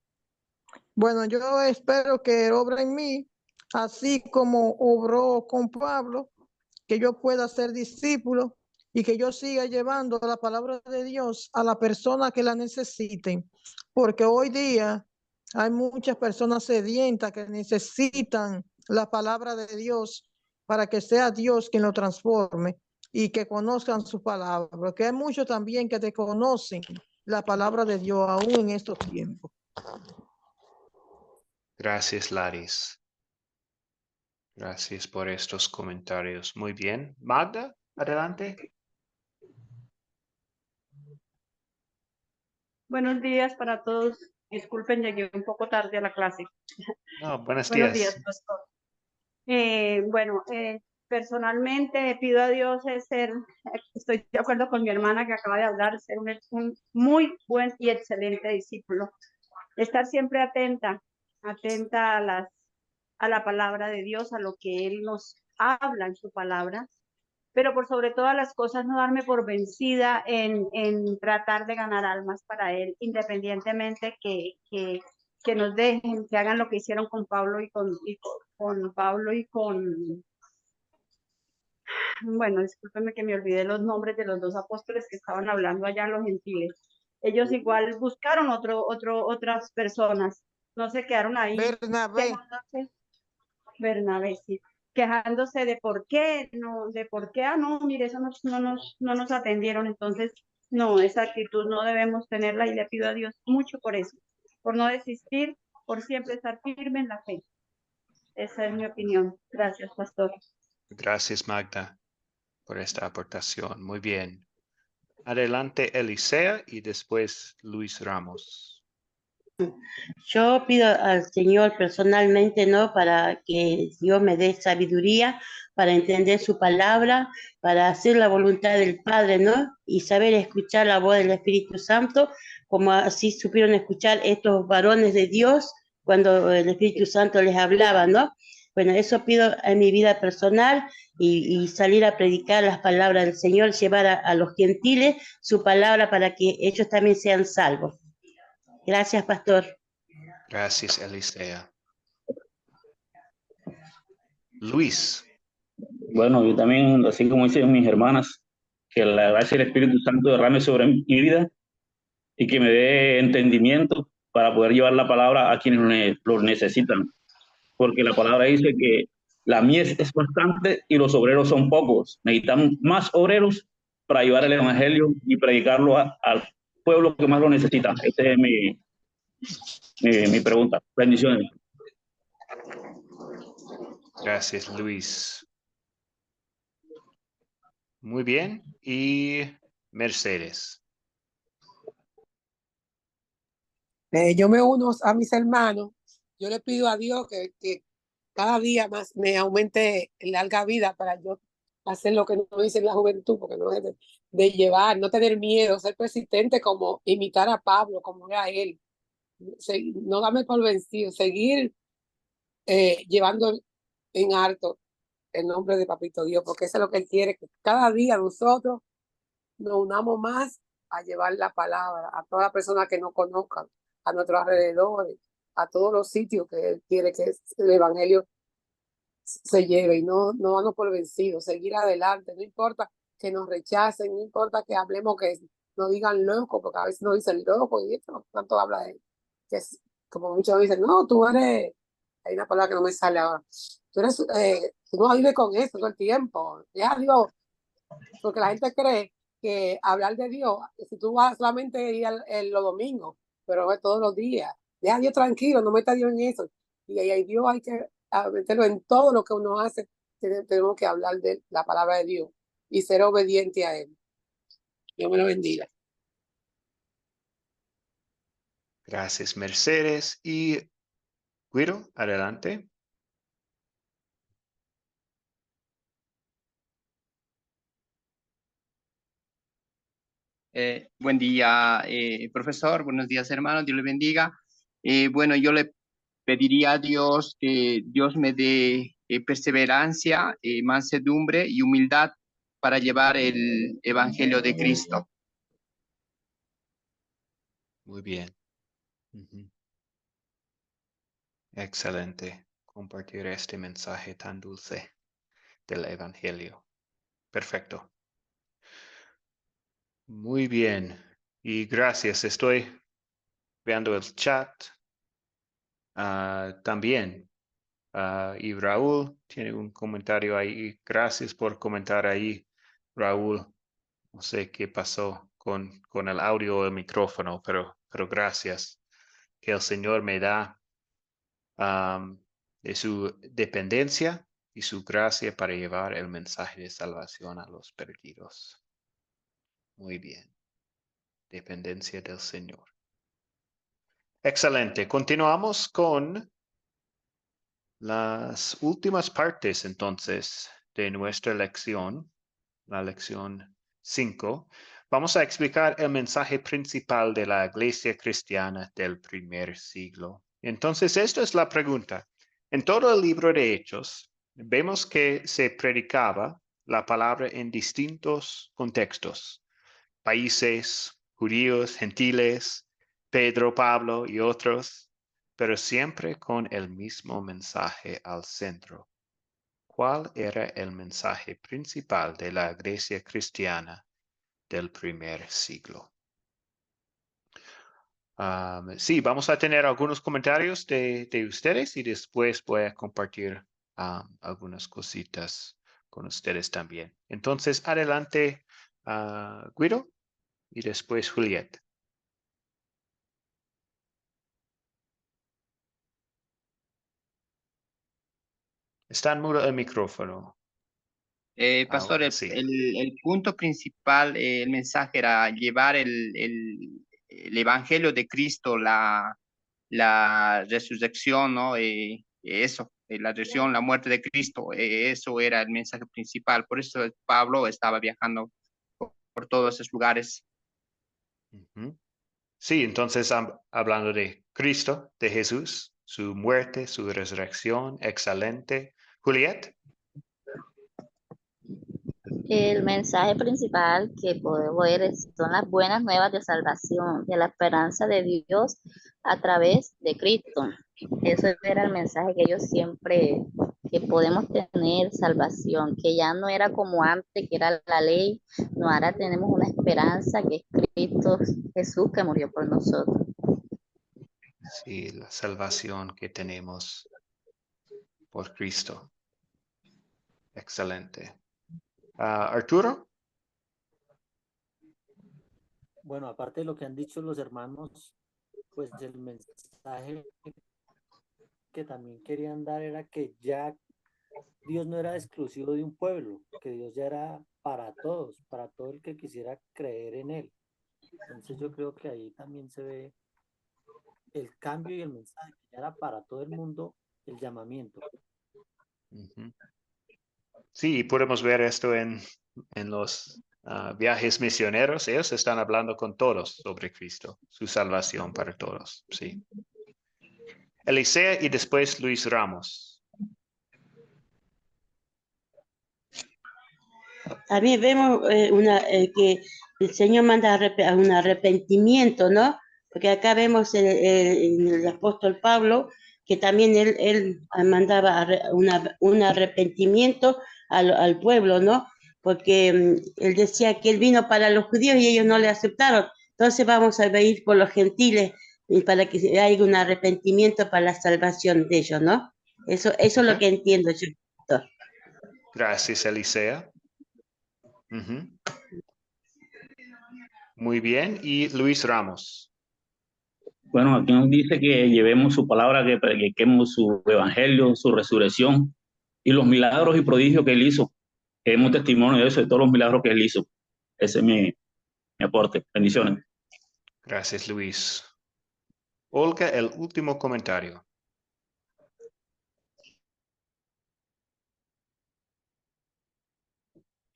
Speaker 2: Bueno, yo espero que obre en mí, así como obró con Pablo, que yo pueda ser discípulo y que yo siga llevando la palabra de Dios a la persona que la necesiten, porque hoy día hay muchas personas sedientas que necesitan la palabra de Dios para que sea Dios quien lo transforme y que conozcan su palabra, porque hay muchos también que desconocen la palabra de Dios aún en estos tiempos.
Speaker 1: Gracias, Laris. Gracias por estos comentarios. Muy bien. Magda, adelante.
Speaker 10: Buenos días para todos. Disculpen, llegué un poco tarde a la clase.
Speaker 1: No, buenos
Speaker 10: Buenos
Speaker 1: días.
Speaker 10: días, pastor. Personalmente pido a Dios estoy de acuerdo con mi hermana que acaba de hablar, ser un muy buen y excelente discípulo. Estar siempre atenta a la palabra de Dios, a lo que Él nos habla en su palabra, pero por sobre todas las cosas no darme por vencida en tratar de ganar almas para Él, independientemente que nos dejen, que hagan lo que hicieron con Pablo bueno, discúlpenme que me olvidé los nombres de los dos apóstoles que estaban hablando allá, los gentiles. Ellos igual buscaron otras personas, no se quedaron ahí. Bernabé, sí, quejándose de por qué, no, mire, eso no nos atendieron, entonces, no, esa actitud no debemos tenerla y le pido a Dios mucho por eso, por no desistir, por siempre estar firme en la fe. Esa es mi opinión. Gracias, pastor.
Speaker 1: Gracias, Magda, por esta aportación. Muy bien. Adelante, Elisea, y después Luis Ramos.
Speaker 7: Yo pido al Señor personalmente, ¿no? Para que Dios me dé sabiduría para entender su palabra, para hacer la voluntad del Padre, ¿no? Y saber escuchar la voz del Espíritu Santo, como así supieron escuchar estos varones de Dios cuando el Espíritu Santo les hablaba, ¿no? Bueno, eso pido en mi vida personal y salir a predicar las palabras del Señor, llevar a los gentiles su palabra para que ellos también sean salvos. Gracias, pastor.
Speaker 1: Gracias, Elisea. Luis.
Speaker 8: Bueno, yo también, así como dicen mis hermanas, que la gracia del Espíritu Santo derrame sobre mi vida y que me dé entendimiento para poder llevar la palabra a quienes lo necesitan. Porque la palabra dice que la mies es bastante y los obreros son pocos. Necesitamos más obreros para llevar el evangelio y predicarlo al pueblo que más lo necesita. Esa es mi pregunta. Bendiciones.
Speaker 1: Gracias, Luis. Muy bien. Y Mercedes.
Speaker 6: Yo me uno a mis hermanos. Yo le pido a Dios que cada día más me aumente larga vida para yo hacer lo que no hice en la juventud, porque no es de llevar, no tener miedo, ser persistente, como imitar a Pablo, como era él. No darme por vencido, seguir llevando en alto el nombre de Papito Dios, porque eso es lo que Él quiere, que cada día nosotros nos unamos más a llevar la palabra a todas las personas que no conozcan, a nuestros alrededores, a todos los sitios que Él quiere que el Evangelio se lleve y no darnos por vencidos, seguir adelante, no importa que nos rechacen, no importa que hablemos, que nos digan loco, porque a veces nos dicen loco y esto, tanto habla de que es, como muchos dicen, no, tú eres, hay una palabra que no me sale ahora, tú no vives con eso todo el tiempo, ya Dios, porque la gente cree que hablar de Dios, si tú vas solamente ir los domingos, pero es todos los días, deja a Dios tranquilo, no meta a Dios en eso, y ahí Dios hay que meterlo en todo lo que uno hace, tenemos que hablar de la palabra de Dios y ser obediente a Él. Dios me lo bendiga.
Speaker 1: Gracias, Mercedes. Y Guido, adelante.
Speaker 11: Buen día, profesor. Buenos días, hermanos. Dios le bendiga. Bueno, yo le pediría a Dios que Dios me dé perseverancia, mansedumbre y humildad para llevar el Evangelio de Cristo.
Speaker 1: Muy bien. Excelente compartir este mensaje tan dulce del Evangelio. Perfecto. Muy bien. Y gracias. Estoy viendo el chat. También. Y Raúl tiene un comentario ahí. Gracias por comentar ahí, Raúl. No sé qué pasó con el audio o el micrófono, pero gracias. Que el Señor me da de su dependencia y su gracia para llevar el mensaje de salvación a los perdidos. Muy bien. Dependencia del Señor. Excelente. Continuamos con las últimas partes entonces de nuestra lección, la lección 5. Vamos a explicar el mensaje principal de la iglesia cristiana del primer siglo. Entonces, esta es la pregunta. En todo el libro de Hechos, vemos que se predicaba la palabra en distintos contextos, países, judíos, gentiles, Pedro, Pablo y otros, pero siempre con el mismo mensaje al centro. ¿Cuál era el mensaje principal de la iglesia cristiana del primer siglo? Sí, vamos a tener algunos comentarios de ustedes y después voy a compartir algunas cositas con ustedes también. Entonces, adelante, Guido, y después Juliet. Está en mudo el micrófono.
Speaker 11: Pastor,
Speaker 1: Ahora sí.
Speaker 11: el punto principal, el mensaje era llevar el Evangelio de Cristo, la resurrección, ¿no? La resurrección, la muerte de Cristo, eso era el mensaje principal. Por eso Pablo estaba viajando por todos esos lugares.
Speaker 1: Sí, entonces hablando de Cristo, de Jesús, su muerte, su resurrección, excelente. Juliet.
Speaker 3: El mensaje principal que podemos ver son las buenas nuevas de salvación, de la esperanza de Dios a través de Cristo. Eso era el mensaje que ellos siempre, que podemos tener salvación, que ya no era como antes, que era la ley, no, ahora tenemos una esperanza que es Cristo Jesús que murió por nosotros.
Speaker 1: Sí, la salvación que tenemos por Cristo. Excelente. Arturo.
Speaker 4: Bueno, aparte de lo que han dicho los hermanos, pues el mensaje que también querían dar era que ya Dios no era exclusivo de un pueblo, que Dios ya era para todos, para todo el que quisiera creer en Él. Entonces yo creo que ahí también se ve el cambio y el mensaje, que ya era para todo el mundo el llamamiento.
Speaker 1: Sí, podemos ver esto en los viajes misioneros. Ellos están hablando con todos sobre Cristo, su salvación para todos. Sí. Elisea y después Luis Ramos.
Speaker 7: también vemos que el Señor manda a un arrepentimiento, ¿no? Porque acá vemos en el apóstol Pablo que también él mandaba un arrepentimiento al pueblo, ¿no? Porque él decía que él vino para los judíos y ellos no le aceptaron. Entonces vamos a ir por los gentiles y para que haya un arrepentimiento para la salvación de ellos, ¿no? Eso es lo que entiendo yo.
Speaker 1: Gracias, Elisea. Muy bien. Y Luis Ramos.
Speaker 8: Bueno, aquí nos dice que llevemos su palabra, que prediquemos su evangelio, su resurrección y los milagros y prodigios que él hizo. Que demos testimonio de eso, de todos los milagros que él hizo. Ese es mi aporte. Bendiciones.
Speaker 1: Gracias, Luis. Olga, el último comentario.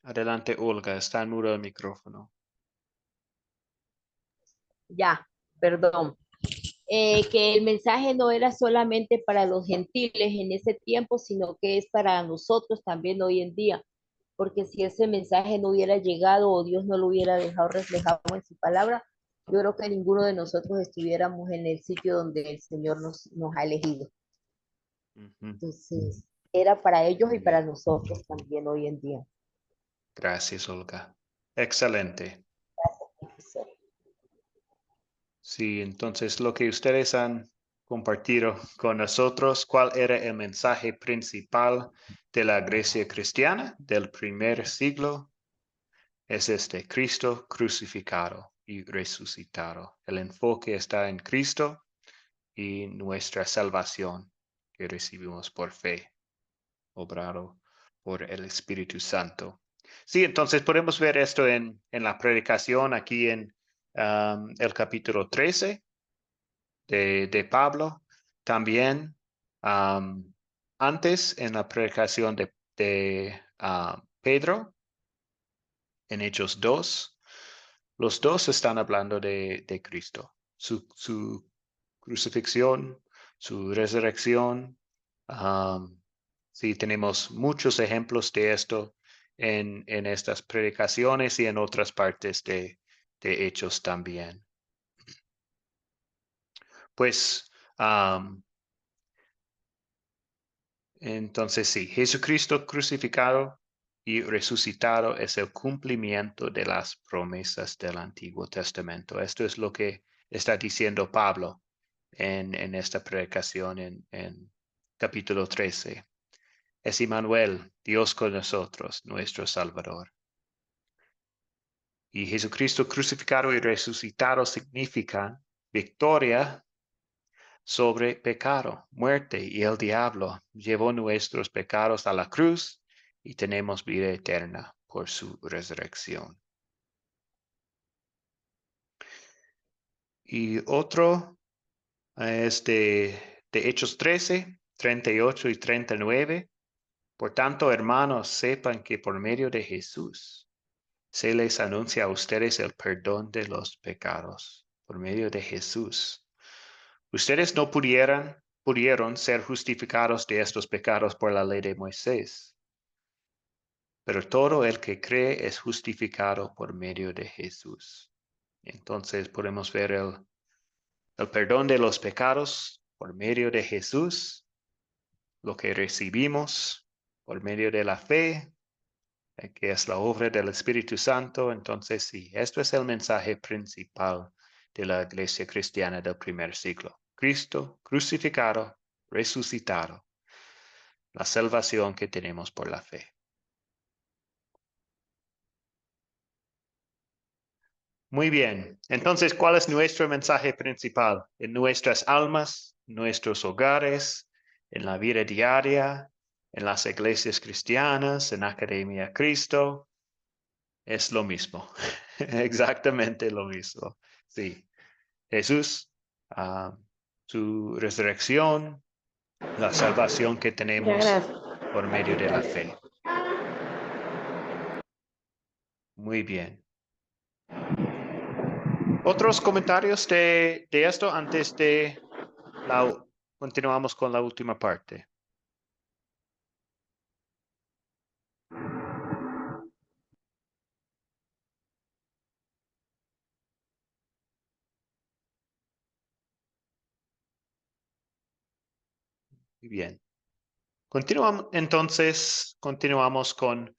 Speaker 1: Adelante, Olga. Está en mudo el micrófono.
Speaker 9: Ya, perdón. Que el mensaje no era solamente para los gentiles en ese tiempo, sino que es para nosotros también hoy en día. Porque si ese mensaje no hubiera llegado o Dios no lo hubiera dejado reflejado en su palabra, yo creo que ninguno de nosotros estuviéramos en el sitio donde el Señor nos ha elegido. Entonces, era para ellos y para nosotros también hoy en día.
Speaker 1: Gracias, Olga. Excelente.
Speaker 9: Profesor.
Speaker 1: Sí, entonces lo que ustedes han compartido con nosotros, ¿cuál era el mensaje principal de la iglesia cristiana del primer siglo? Es Cristo crucificado y resucitado. El enfoque está en Cristo y nuestra salvación que recibimos por fe, obrado por el Espíritu Santo. Sí, entonces podemos ver esto en la predicación aquí en el capítulo 13 de Pablo. También antes en la predicación de Pedro, en Hechos 2, los dos están hablando de Cristo, su crucifixión, su resurrección. Sí, tenemos muchos ejemplos de esto en estas predicaciones y en otras partes de Hechos también. Pues, entonces sí, Jesucristo crucificado y resucitado es el cumplimiento de las promesas del Antiguo Testamento. Esto es lo que está diciendo Pablo en esta predicación en capítulo 13. Es Immanuel, Dios con nosotros, nuestro Salvador. Y Jesucristo crucificado y resucitado significan victoria sobre pecado, muerte y el diablo. Llevó nuestros pecados a la cruz y tenemos vida eterna por su resurrección. Y otro es de Hechos 13, 38 y 39. Por tanto, hermanos, sepan que por medio de Jesús se les anuncia a ustedes el perdón de los pecados. Por medio de Jesús. Ustedes no pudieron ser justificados de estos pecados por la ley de Moisés. Pero todo el que cree es justificado por medio de Jesús. Entonces podemos ver el perdón de los pecados por medio de Jesús, lo que recibimos por medio de la fe, que es la obra del Espíritu Santo. Entonces sí, esto es el mensaje principal de la iglesia cristiana del primer siglo. Cristo crucificado, resucitado, la salvación que tenemos por la fe. Muy bien, entonces, ¿cuál es nuestro mensaje principal? En nuestras almas, nuestros hogares, en la vida diaria, en las iglesias cristianas, en Academia Cristo, es lo mismo, exactamente lo mismo. Sí, Jesús, su resurrección, la salvación que tenemos por medio de la fe. Muy bien. ¿Otros comentarios de esto antes de continuamos con la última parte? Muy bien. Continuamos con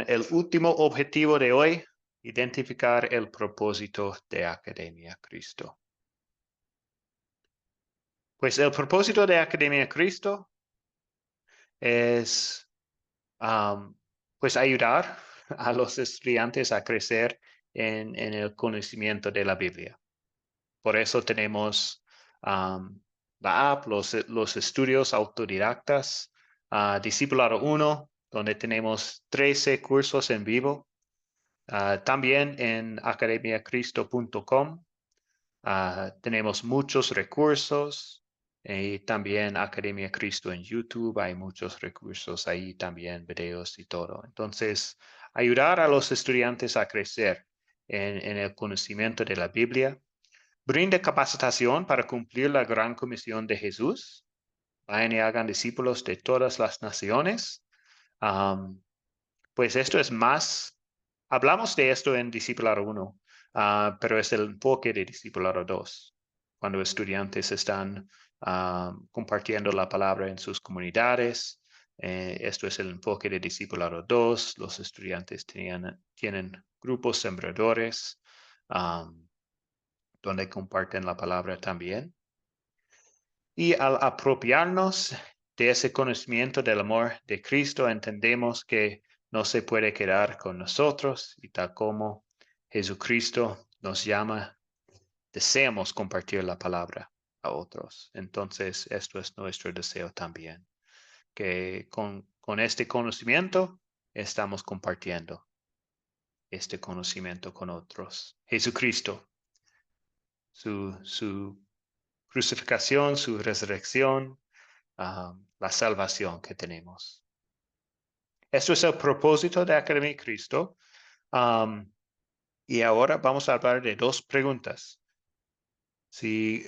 Speaker 1: el último objetivo de hoy, identificar el propósito de Academia Cristo. Pues el propósito de Academia Cristo es pues ayudar a los estudiantes a crecer en el conocimiento de la Biblia. Por eso tenemos la app, los estudios autodidactas, Discipulado 1, donde tenemos 13 cursos en vivo. También en academiacristo.com tenemos muchos recursos y también Academia Cristo en YouTube. Hay muchos recursos ahí también, videos y todo. Entonces, ayudar a los estudiantes a crecer en el conocimiento de la Biblia. Brinda capacitación para cumplir la gran comisión de Jesús. Vayan y hagan discípulos de todas las naciones. Pues esto es más, hablamos de esto en Discipulado 1, pero es el enfoque de Discipulado 2, cuando estudiantes están compartiendo la palabra en sus comunidades. Esto es el enfoque de Discipulado 2. Los estudiantes tienen grupos sembradores donde comparten la palabra también. Y al apropiarnos de ese conocimiento del amor de Cristo, entendemos que no se puede quedar con nosotros y tal como Jesucristo nos llama, deseamos compartir la palabra a otros. Entonces, esto es nuestro deseo también, que con este conocimiento estamos compartiendo este conocimiento con otros. Jesucristo, su crucificación, su resurrección, la salvación que tenemos. Esto es el propósito de Academia Cristo. Y ahora vamos a hablar de dos preguntas. Si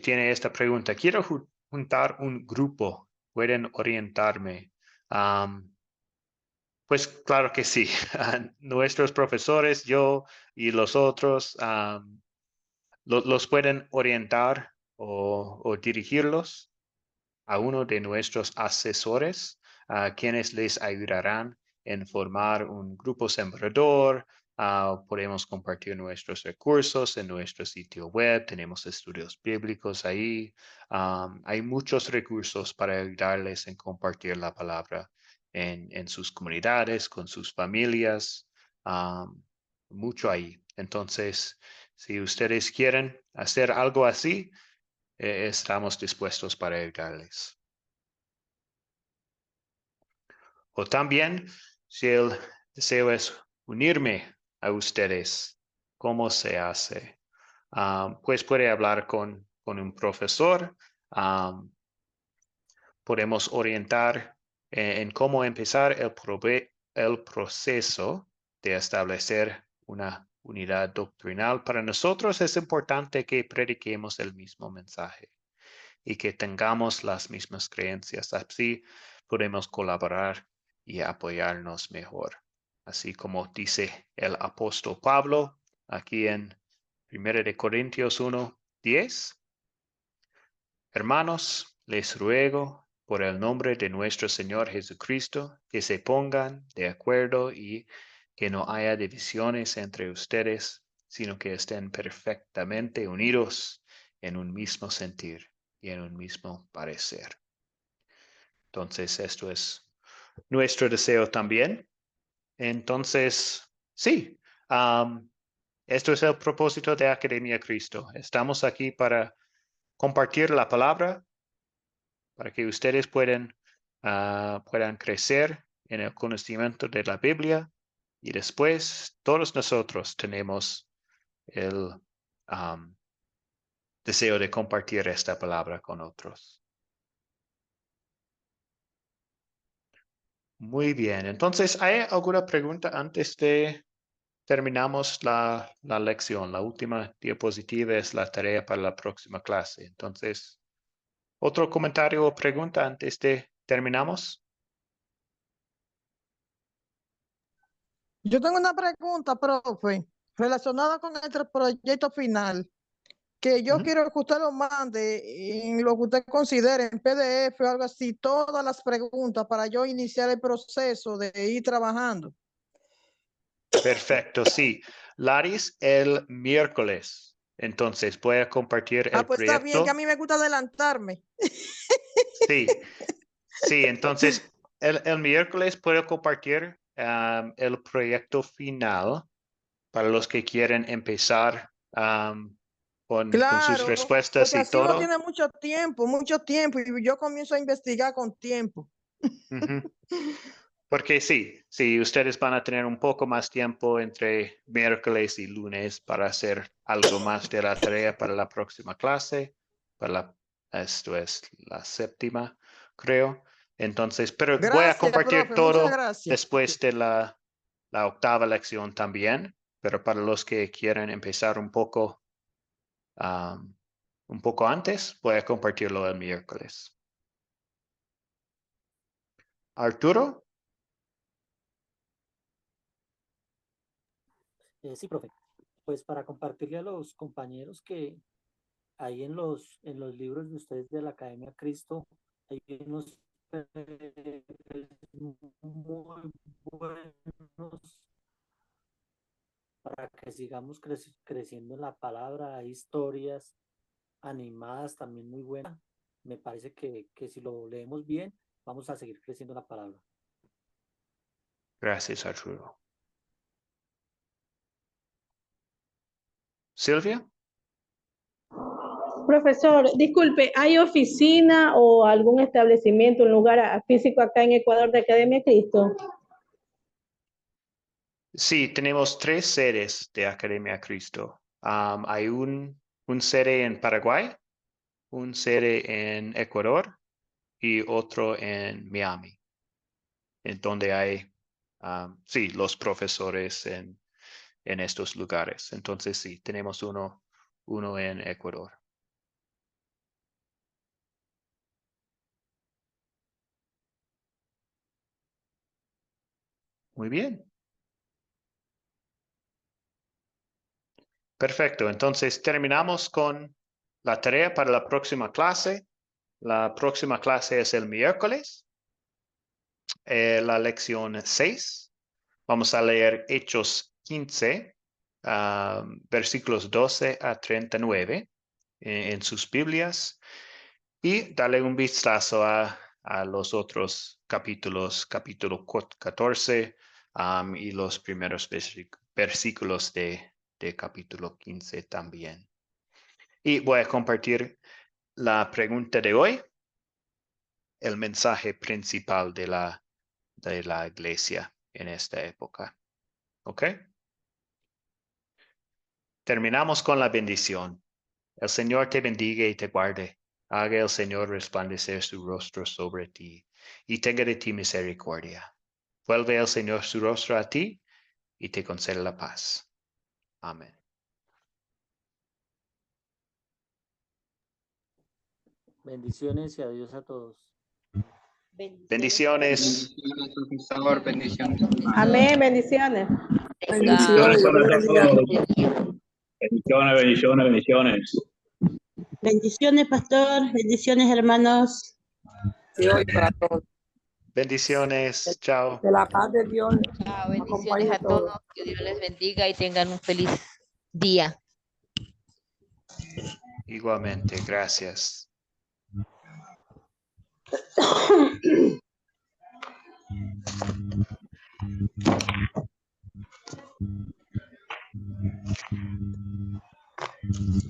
Speaker 1: tiene esta pregunta, quiero juntar un grupo, ¿pueden orientarme? Pues claro que sí. Nuestros profesores, yo y los otros, los pueden orientar o dirigirlos a uno de nuestros asesores, a quienes les ayudarán en formar un grupo sembrador. Podemos compartir nuestros recursos en nuestro sitio web. Tenemos estudios bíblicos ahí. Hay muchos recursos para ayudarles en compartir la palabra en sus comunidades, con sus familias. Mucho ahí. Entonces, si ustedes quieren hacer algo así, estamos dispuestos para ayudarles. O también, si el deseo es unirme a ustedes, ¿cómo se hace? Pues puede hablar con un profesor. Podemos orientar en cómo empezar el proceso de establecer una unidad doctrinal. Para nosotros es importante que prediquemos el mismo mensaje y que tengamos las mismas creencias. Así podemos colaborar y apoyarnos mejor. Así como dice el apóstol Pablo aquí en 1 Corintios 1:10. Hermanos, les ruego por el nombre de nuestro Señor Jesucristo que se pongan de acuerdo y que no haya divisiones entre ustedes, sino que estén perfectamente unidos en un mismo sentir y en un mismo parecer. Entonces, esto es nuestro deseo también. Entonces, sí, esto es el propósito de Academia Cristo. Estamos aquí para compartir la palabra, para que ustedes puedan crecer en el conocimiento de la Biblia y después todos nosotros tenemos el deseo de compartir esta palabra con otros. Muy bien, entonces, ¿hay alguna pregunta antes de terminamos la lección? La última diapositiva es la tarea para la próxima clase. Entonces, ¿otro comentario o pregunta antes de terminamos?
Speaker 2: Yo tengo una pregunta, profe, relacionada con nuestro proyecto final. que yo quiero que usted lo mande en lo que usted considere, en PDF o algo así, todas las preguntas para yo iniciar el proceso de ir trabajando.
Speaker 1: Perfecto, sí. Laris, el miércoles. Entonces voy a compartir el
Speaker 2: Pues está bien, que a
Speaker 1: proyecto.
Speaker 2: mí me gusta adelantarme.
Speaker 1: Sí, sí, entonces el miércoles puedo compartir el proyecto final para los que quieren empezar con sus
Speaker 2: Claro,
Speaker 1: respuestas
Speaker 2: porque
Speaker 1: y
Speaker 2: así uno
Speaker 1: todo.
Speaker 2: tiene mucho tiempo, y yo comienzo a investigar con tiempo.
Speaker 1: Ujú. Porque sí, ustedes van a tener un poco más tiempo entre miércoles y lunes para hacer algo más de la tarea para la próxima clase, esto es la 7ª, creo. Entonces, pero voy a
Speaker 2: Gracias,
Speaker 1: compartir
Speaker 2: profe, muchas
Speaker 1: todo
Speaker 2: gracias.
Speaker 1: después de la 8ª lección también, pero para los que quieren empezar un poco antes, voy a compartirlo el miércoles. Arturo.
Speaker 4: Sí, profe. Pues para compartirle a los compañeros que ahí en los libros de ustedes de la Academia Cristo hay unos muy buenos para que sigamos creciendo en la palabra. Hay historias animadas también muy buenas. Me parece que si lo leemos bien, vamos a seguir creciendo en la palabra.
Speaker 1: Gracias, Arturo. Silvia.
Speaker 5: Profesor, disculpe, ¿hay oficina o algún establecimiento, un lugar físico acá en Ecuador de Academia Cristo?
Speaker 1: Sí, tenemos 3 sedes de Academia Cristo. Hay un sede en Paraguay, un sede en Ecuador y otro en Miami, en donde hay, los profesores en estos lugares. Entonces, sí, tenemos uno en Ecuador. Muy bien. Perfecto. Entonces, terminamos con la tarea para la próxima clase. La próxima clase es el miércoles, la lección 6. Vamos a leer Hechos 15, versículos 12 a 39 en sus Biblias, y darle un vistazo a los otros capítulos, capítulo 14 y los primeros versículos de capítulo 15 también. Y voy a compartir la pregunta de hoy, el mensaje principal de la iglesia en esta época. ¿Ok? Terminamos con la bendición. El Señor te bendiga y te guarde. Haga el Señor resplandecer su rostro sobre ti y tenga de ti misericordia. Vuelve el Señor su rostro a ti y te conceda la paz. Amén.
Speaker 4: Bendiciones y adiós a todos.
Speaker 1: Bendiciones.
Speaker 11: Bendiciones, profesor. Bendiciones.
Speaker 5: Amén, bendiciones.
Speaker 8: Bendiciones, profesor.
Speaker 3: Bendiciones.
Speaker 8: Bendiciones.
Speaker 7: Bendiciones, pastor. Bendiciones, hermanos.
Speaker 6: Sí, hoy para todos.
Speaker 1: Bendiciones. Chao.
Speaker 6: Que la paz de Dios
Speaker 9: Chao,
Speaker 6: nos
Speaker 9: bendiciones
Speaker 6: acompañe
Speaker 9: a
Speaker 6: todos.
Speaker 9: todos. Que Dios les bendiga y tengan un feliz día.
Speaker 1: Igualmente. Gracias.